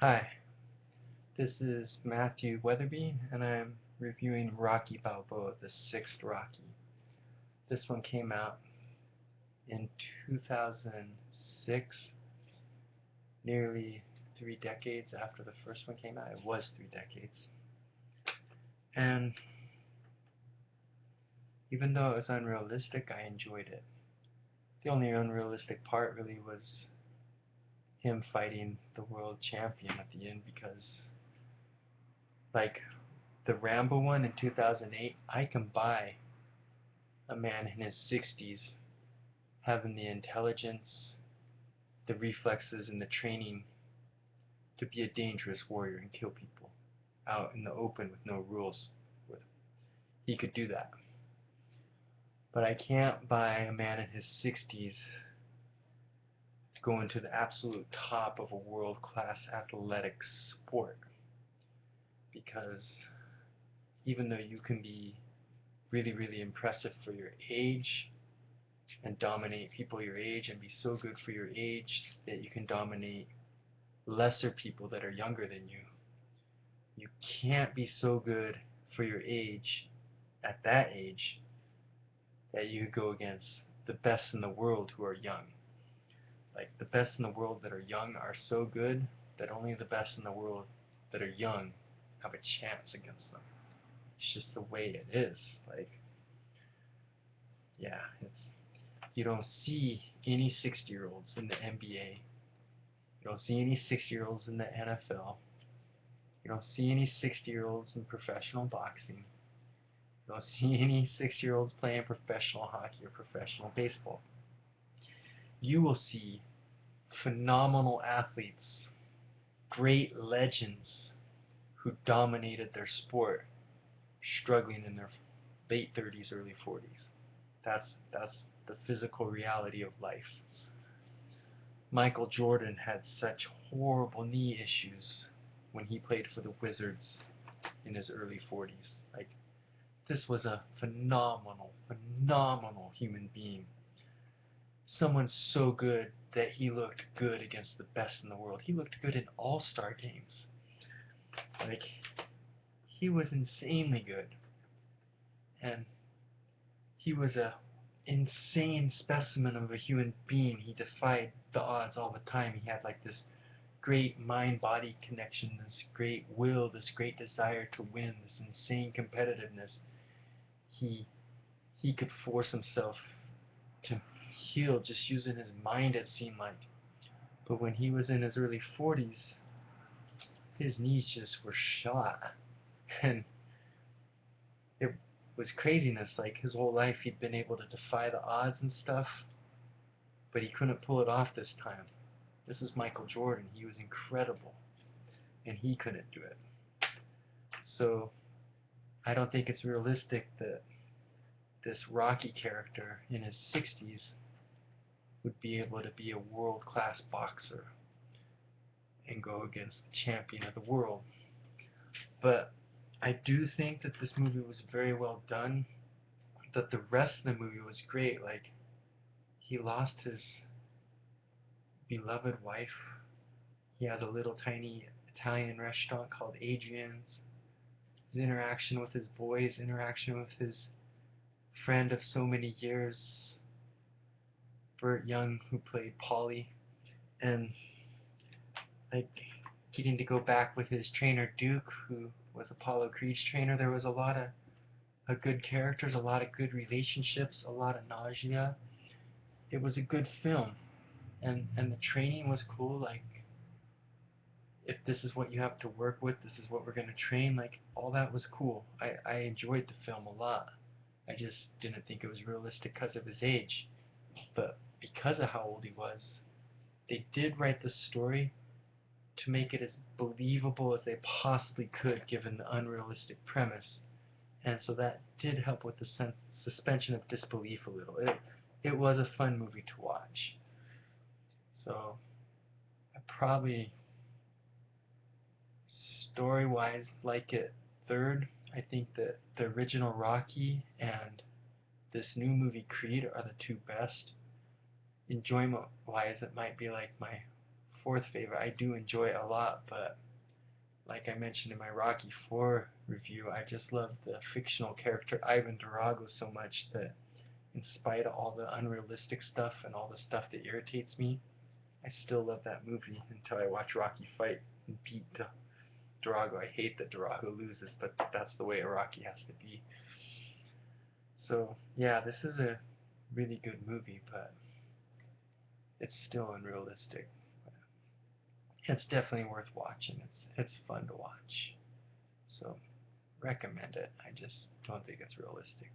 Hi, this is Matthew Wetherbee, and I'm reviewing Rocky Balboa, the sixth Rocky. This one came out in 2006, nearly 3 decades after the first one came out. It was 3 decades. And even though it was unrealistic, I enjoyed it. The only unrealistic part really was him fighting the world champion at the end because, like the Rambo one in 2008, I can buy a man in his 60s having the intelligence, the reflexes, and the training to be a dangerous warrior and kill people out in the open with no rules. He could do that. But I can't buy a man in his 60s going to the absolute top of a world-class athletic sport, because even though you can be really, really impressive for your age and dominate people your age and be so good for your age that you can dominate lesser people that are younger than you, you can't be so good for your age at that age that you go against the best in the world who are young. Like, the best in the world that are young are so good that only the best in the world that are young have a chance against them. It's just the way it is. Like, yeah, you don't see any 60-year-olds in the NBA. You don't see any 60-year-olds in the NFL. You don't see any 60-year-olds in professional boxing. You don't see any 6-year-olds playing professional hockey or professional baseball. You will see phenomenal athletes, great legends who dominated their sport, struggling in their late 30s, early 40s. That's the physical reality of life. Michael Jordan had such horrible knee issues when he played for the Wizards in his early 40s. Like, this was a phenomenal, phenomenal human being. Someone so good that he looked good against the best in the world. He looked good in all-star games. Like, he was insanely good. And he was a insane specimen of a human being. He defied the odds all the time. He had like this great mind-body connection, this great will, this great desire to win, this insane competitiveness. He could force himself to heal just using his mind, it seemed like. But when he was in his early 40s, his knees just were shot. And it was craziness. Like, his whole life he'd been able to defy the odds and stuff, but he couldn't pull it off this time. This is Michael Jordan. He was incredible, and he couldn't do it. So I don't think it's realistic that this Rocky character in his 60s would be able to be a world-class boxer and go against the champion of the world. But I do think that this movie was very well done, that the rest of the movie was great. Like, he lost his beloved wife. He has a little tiny Italian restaurant called Adrian's. His interaction with his boys, interaction with his friend of so many years, Burt Young, who played Paulie, and like getting to go back with his trainer Duke, who was Apollo Creed's trainer. There was a lot of good characters, a lot of good relationships, a lot of nausea. It was a good film, and the training was cool. Like, if this is what you have to work with, this is what we're going to train. Like, all that was cool. I enjoyed the film a lot. I just didn't think it was realistic because of his age. But because of how old he was, they did write the story to make it as believable as they possibly could given the unrealistic premise. And so that did help with the suspension of disbelief a little. It was a fun movie to watch. So I probably, story-wise, like it third. I think that the original Rocky and this new movie Creed are the two best. Enjoyment-wise, it might be like my fourth favorite. I do enjoy it a lot, but like I mentioned in my Rocky 4 review, I just love the fictional character Ivan Drago so much that in spite of all the unrealistic stuff and all the stuff that irritates me, I still love that movie until I watch Rocky fight and beat Drago. I hate that Drago loses, but that's the way a Rocky has to be. So yeah, this is a really good movie, but it's still unrealistic. It's definitely worth watching. It's fun to watch. So recommend it. I just don't think it's realistic.